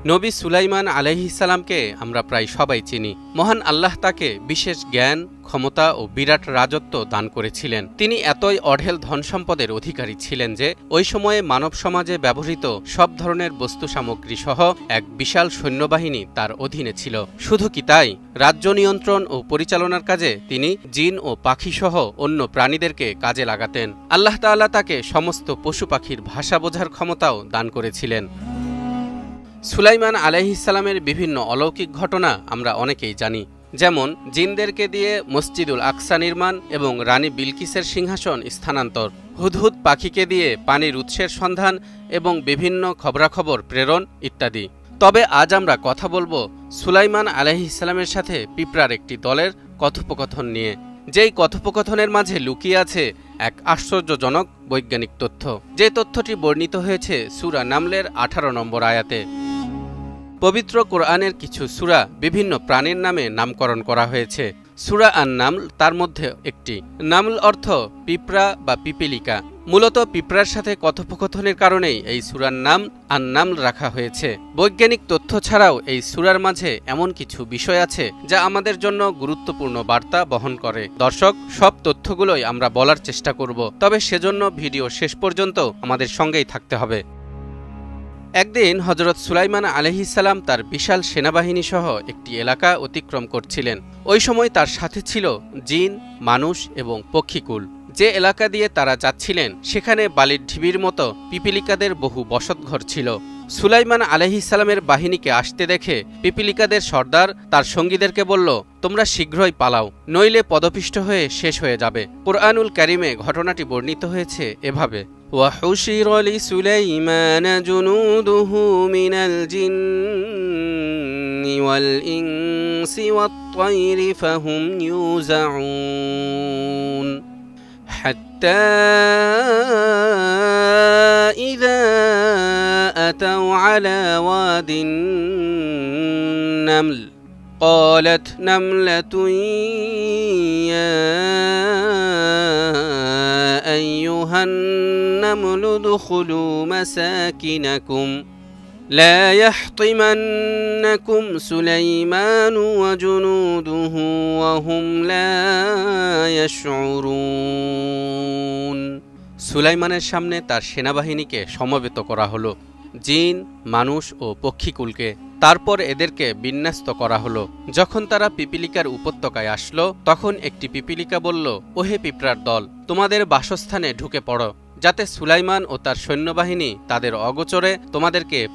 নবী সুলাইমান আলাইহিস সালামকে আমরা প্রায় সবাই চিনি। মহান আল্লাহ তাকে বিশেষ জ্ঞান, ক্ষমতা ও বিরাট রাজত্ব দান করেছিলেন। তিনি এতই অঢেল ধনসম্পদের অধিকারী ছিলেন যে ওই সময়ে মানব সমাজে ব্যবহৃত সব ধরনের বস্তু সামগ্রী সহ এক বিশাল সৈন্যবাহিনী তার অধীনে ছিল। শুধু কি তাই, রাজ্য নিয়ন্ত্রণ ও পরিচালনার কাজে তিনি জিন ও পাখি সহ অন্য প্রাণীদেরকে কাজে লাগাতেন। আল্লাহ তাআলা তাকে সমস্ত পশু পাখির ভাষা বোঝার ক্ষমতাও দান করেছিলেন। সুলাইমান আলাইহিস সালামের বিভিন্ন অলৌকিক ঘটনা আমরা অনেকেই জানি, যেমন জিনদেরকে দিয়ে মসজিদুল আকসা নির্মাণ এবং রানী বিলকিসের সিংহাসন স্থানান্তর, হুদহুদ পাখিকে দিয়ে পানির উৎসের সন্ধান এবং বিভিন্ন খবরাখবর প্রেরণ ইত্যাদি। তবে আজ আমরা কথা বলবো সুলাইমান আলাইহিস সালামের সাথে পিঁপড়ার একটি দলের কথোপকথন নিয়ে, যেই কথোপকথনের মাঝে লুকিয়ে আছে এক আশ্চর্যজনক বৈজ্ঞানিক তথ্য, যে তথ্যটি বর্ণিত হয়েছে সূরা নামলের 18 নম্বর আয়াতে। পবিত্র কোরআনের কিছু সূরা বিভিন্ন প্রাণীর নামে নামকরণ করা হয়েছে। সূরা আন-নামল তার মধ্যে একটি। নামল অর্থ পিঁপড়া বা পিপীলিকা। মূলত পিঁপড়ার সাথে কথোপকথনের কারণেই এই সূরার নাম আন-নামল রাখা হয়েছে। বৈজ্ঞানিক তথ্য ছাড়াও এই সূরার মাঝে এমন কিছু বিষয় আছে যা আমাদের জন্য গুরুত্বপূর্ণ বার্তা বহন করে। দর্শক, সব তথ্যগুলোই আমরা বলার চেষ্টা করব, তবে সেজন্য ভিডিও শেষ পর্যন্ত আমাদের সঙ্গেই থাকতে হবে। একদিন হযরত সুলাইমান আলাইহিস সালাম তার বিশাল সেনাবাহিনী সহ একটি এলাকা অতিক্রম করছিলেন। ওই সময় তার সাথে ছিল জিন, মানুষ এবং পক্ষীকুল। যে এলাকা দিয়ে তারা যাচ্ছিলেন সেখানে বালির ঢিবির মতো পিপীলিকাদের বহু বসতঘর ছিল। সুলাইমান আলাইহিস সালামের বাহিনীকে আসতে দেখে পিপীলিকাদের সর্দার তার সঙ্গীদেরকে বলল, তোমরা শীঘ্রই পালাও, নইলে পদপিষ্ট হয়ে শেষ হয়ে যাবে। কুরআনুল কারীমে ঘটনাটি বর্ণিত হয়েছে এভাবে: وحشر لسليمان جنوده من الجن والإنس والطير فهم يوزعون حتى إذا أتوا على واد النمل قالت نملة يا أيها النمل ادخلوا مساكنكم لا يحطمنكم سليمان وجنوده وهم لا يشعرون। সুলাইমানের সামনে তার সেনাবাহিনীকে সমবেত করা হলো, জিন, মানুষ ও পক্ষীকুলকে। তারপর এদেরকে বিন্যস্ত করা হলো। যখন তারা পিপীলিকার উপত্যকায় আসলো, তখন একটি পিপীলিকা বলল, ওহে পিঁপড়ার দল, তোমাদের বাসস্থানে ঢুকে পড়ো, যাতে সুলাইমান ও তার সৈন্যবাহিনী তাদের অগোচরে তোমাদেরকে